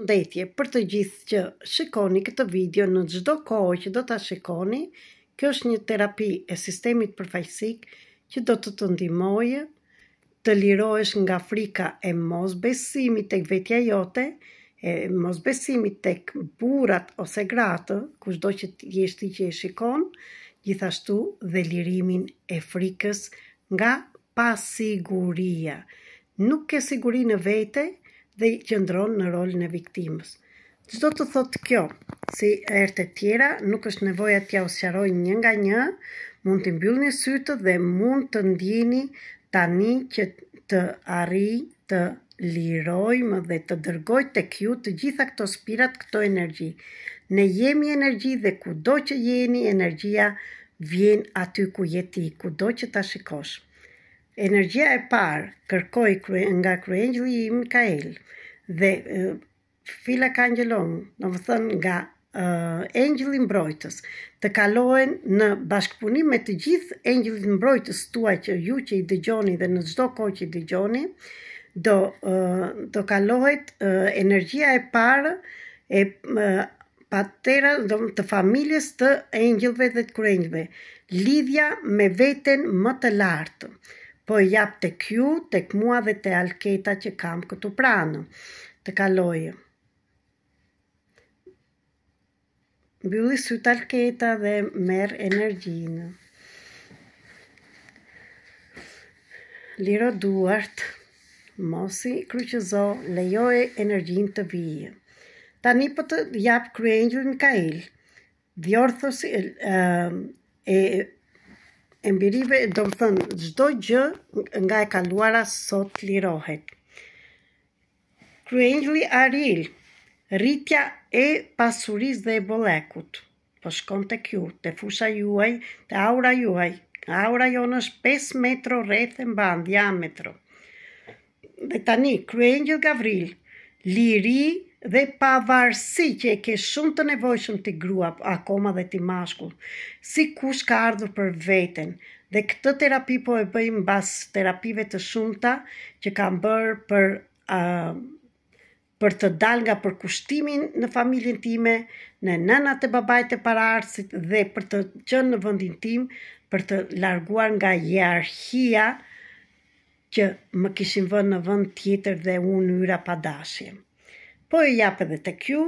Përshëndetje për të gjithë që shikoni këtë video në çdo kohë që do ta shikoni. Kjo është një terapi e sistemit përfaqësik që do të ndihmojë të lirohesh nga frika e mosbesimit tek vetja jote, e mosbesimit tek burrat ose gratë, kushdo që jesh ti që e shikon, gjithashtu dhe lirimin e frikës nga pasiguria. Nuk ke siguri në vete dhe qëndron në rolin e viktimës. Çdo të thotë kjo, si herët e tjera, nuk është nevoja t'ja u sqaroj një nga një, mund t'i mbyllni sytë dhe mund të ndjeni tani që të arrijë të lirojmë dhe të dërgoj tek ju të gjitha këto spirat, këto energji. Ne jemi energji dhe kudo që jeni, energjia vjen aty ku je ti, kudo që ta shikosh. Energjia e parë kërkoi nga kryengjëlli i Mikael dhe Filakangelon, domethënë nga engjëlli mbrojtës, të kalohen në bashkëpunim me të gjithë engjëllit mbrojtës tuaj që ju që i dëgjoni dhe në çdo kohë që i dëgjoni, do kalohet energjia e parë e patera të familjes të engjëllve dhe të kryengjëve, lidhja me veten më të lartë. Po e jap tek ju, tek mua dhe te Alketa që kam këtu pranë, të kalojë. Mbylli syt Alketa dhe merr energjinë. Liro duart, mos i kryqëzo, lejoje energjinë të vijë. Tani po të jap kryengjëlli Mikael, djorthos e mbirive, do më thënë, çdo gjë nga e kaluara sot lirohet. Kryengjëlli Ariel, rritja e pasurisë dhe e bollekut, po shkon tek ju, te fusha juaj, te aura juaj. Aura jonë është 5 metro rreth e mban diametro. Dhe tani, kryengjëll Gavril, liri dhe pavarësi që e ke shumë të nevojshëm ti grua, akoma dhe ti mashkull, si kush ka ardhur për veten. Dhe këtë terapi po e bëjmë mbas terapive të shumta që kam bërë për të dalë nga përkushtimin në familjen time, në nënat e babait e paraardhësit dhe për të qenë në vendin tim, për të larguar nga hierarkia që më kishin vënë në vend tjetër dhe unë yra pa dashje. Po e jap edhe tek ju,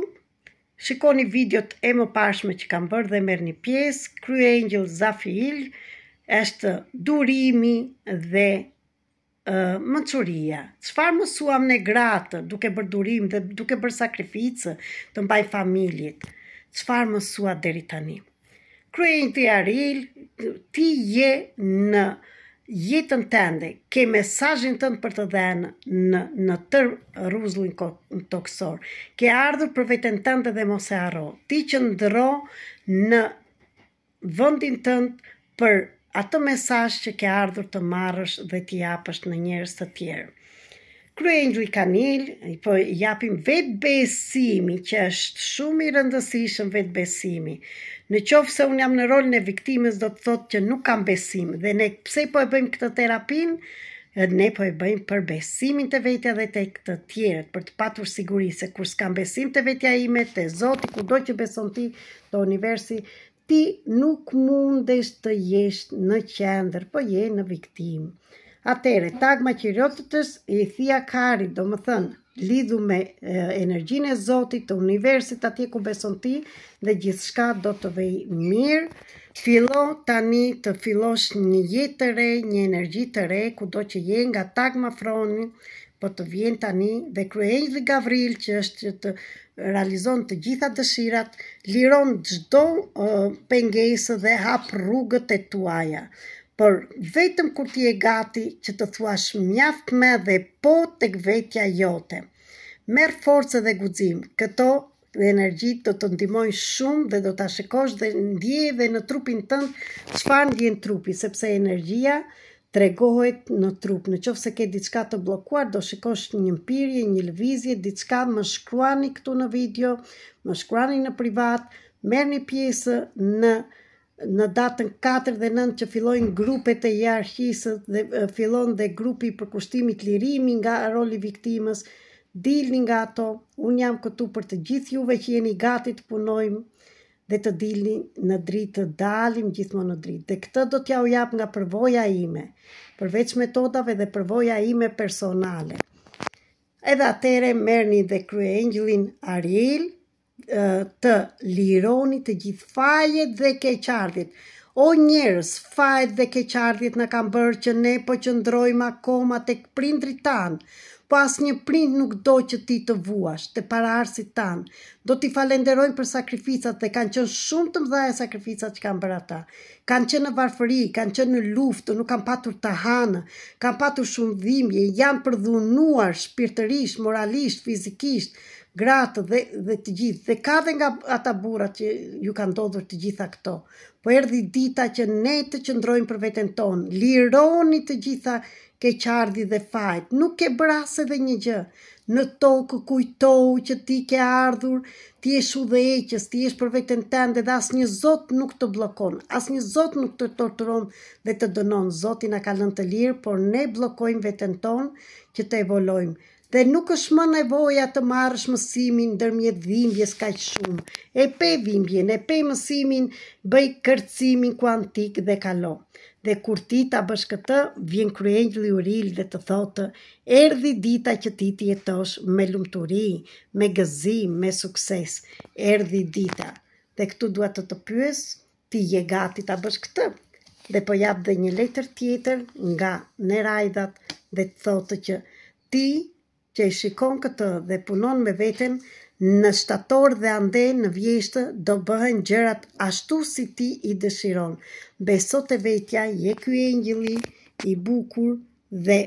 shikoni videot e mëparshme që kam bërë dhe merrni pjesë. Kryengjëll Zafiil është durimi dhe mençuria. Çfarë mësuam ne gratë duke bërë durim dhe duke bërë sakrificë të mbaj familjet? Çfarë mësua deri tani? Kryengjëlli Ariel, ti je në jetën tënde, ke mesazhin tënd për të dhënë në tër rruzllin toksor. Ke ardhur për veten tënde dhe mos e harro. Ti qëndro në vendin tënd për atë mesazh që ke ardhur të marrësh dhe t'i japësh në njerëz të tjerë. Kryengjëlli Kanil, po japim vetbesimi, që është shumë i rëndësishëm vetbesimi. Në qoftë se unë jam në rolin e viktimës, do të thotë që nuk kam besim. Dhe ne pse po e bëjmë këtë terapin? Ne po e bëjmë për besimin të vetja dhe të të tjerët, për të patur siguri se kur s'kam besim të vetja ime, të Zoti, kudo që beson ti, të universi, ti nuk mundesh të jesh në qendër, po je në viktim. Atëre, tagma qirotetës i thia kari, do më thënë, lidhu me energjinë e Zotit, të universit atje ku beson ti, dhe gjithçka do të vej mirë. Fillo tani të fillosh një jetë të re, një energji të re, kudo që je nga tagma froni, po të vjen tani dhe kryengjëlli Gavril që është që të realizon të gjitha dëshirat, liron çdo pengesë dhe hap rrugët e tuaja. Por vetëm kur ti je gati që të thuash mjaft me dhe po tek vetja jote. Merr forcë dhe guxim. Këto energji do të ndihmojnë shumë dhe do ta shikosh dhe ndjej dhe në trupin tënd çfarë ndjen trupi, sepse energjia tregohet në trup. Në qoftë se ke diçka të bllokuar, do shikosh një mpirje, një lëvizje, diçka, më shkruani këtu në video, më shkruani në privat, merrni pjesë në datën 4 dhe 9 që fillojnë grupet e hierarkisë dhe fillon dhe grupi i përkushtimit lirimi nga roli viktimës, dilni nga ato, unë jam këtu për të gjithë juve që jeni gati të punojmë dhe të dilni në dritë, të dalim gjithmonë në dritë. Dhe këtë do t'ja u jap nga përvoja ime, përveç metodave dhe përvoja ime personale. Edhe atere merrni dhe kryengjëllin Ariel, të lironi të gjithë fajet dhe keqardhjet. O njerëz, fajet dhe keqardhjet na kanë bërë që ne po qëndrojmë akoma tek prindrit tanë, po asnjë prind nuk do që ti të vuash, të paraarsit tanë. Do t'i falenderojnë për sakrificat dhe kanë qenë shumë të mëdha sakrificat që kanë bërë ata. Kanë qenë në varfëri, kanë qenë në luftë, nuk kanë patur të hanë, kanë patur shumë dhimbje, janë përdhunuar shpirtërisht, moralisht, fizikisht, gratë dhe të gjithë. Dhe ka dhe nga ata burrat që ju kanë ndodhur të gjitha këto. Po erdhi dita që ne të qëndrojmë për veten tonë. Lironi të gjitha keqardhi dhe fajt. Nuk ke brase dhe një gjë. Në tokë kujtohu që ti ke ardhur, ti je udhëheqës, ti je për veten tënde dhe asnjë Zot nuk të bllokon. Asnjë Zot nuk të torturon dhe të dënon. Zoti na ka lënë të lirë, por ne bllokojmë veten tonë që të evolojmë. Dhe nuk është më nevoja të marrësh mësimin ndërmjet dhimbjes kaq shumë. E pe dhimbjen, e pe mësimin, bëj kërcimin kuantik dhe kalo. Dhe kur ti ta bësh këtë, vjen kryengjëlli Uriel dhe të thotë, erdhi dita që ti të jetosh me lumturi, me gëzim, me sukses. Erdhi dita. Dhe këtu dua të të pyes, ti je gati ta bësh këtë? Dhe po jap dhe një letër tjetër nga Nerajdat dhe të thotë që ti që e shikon këtë dhe punon me veten, në shtator dhe ande në vjeshtë do bëhen gjërat ashtu si ti i dëshiron. Beso te vetja, je ky engjëlli i bukur dhe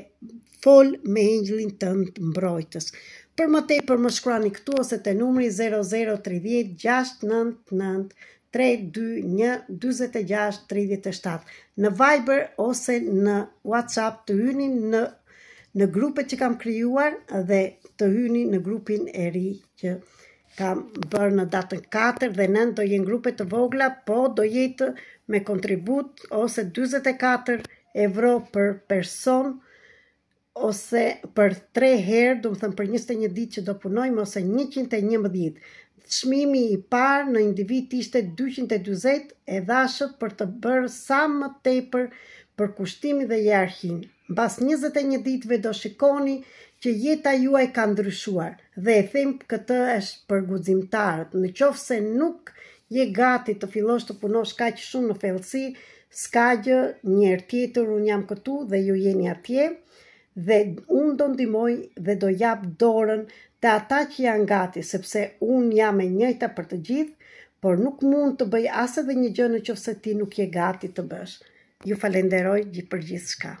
fol me engjëllin tënd mbrojtës. Për më tepër më shkruani këtu ose te numri 0030 699 321 46 37 në Viber ose në WhatsApp të hyni në grupet që kam krijuar dhe të hyni në grupin e ri që kam bërë në datën 4 dhe 9 do jenë grupe të vogla, po do jetë me kontribut ose 24 euro për person ose për 3 herë, do më thënë për 21 ditë që do punojmë ose 111. Çmimi i parë në individ ishte 240 e dashët për të bërë sa më tepër për kushtimin dhe hierarkinë. Mbas 21 ditëve do shikoni që jeta juaj ka ndryshuar dhe e them këtë është për guximtarët. Në qoftë se nuk je gati të fillosh të punosh kaq shumë në fellësi, s'ka gjë, një herë tjetër unë jam këtu dhe ju jeni atje dhe unë do ndihmoj dhe do jap dorën te ata që janë gati, sepse unë jam e njëjta për të gjithë, por nuk mund të bëj as edhe një gjë në qoftë se ti nuk je gati të bësh. Ju falenderoj për gjithçka.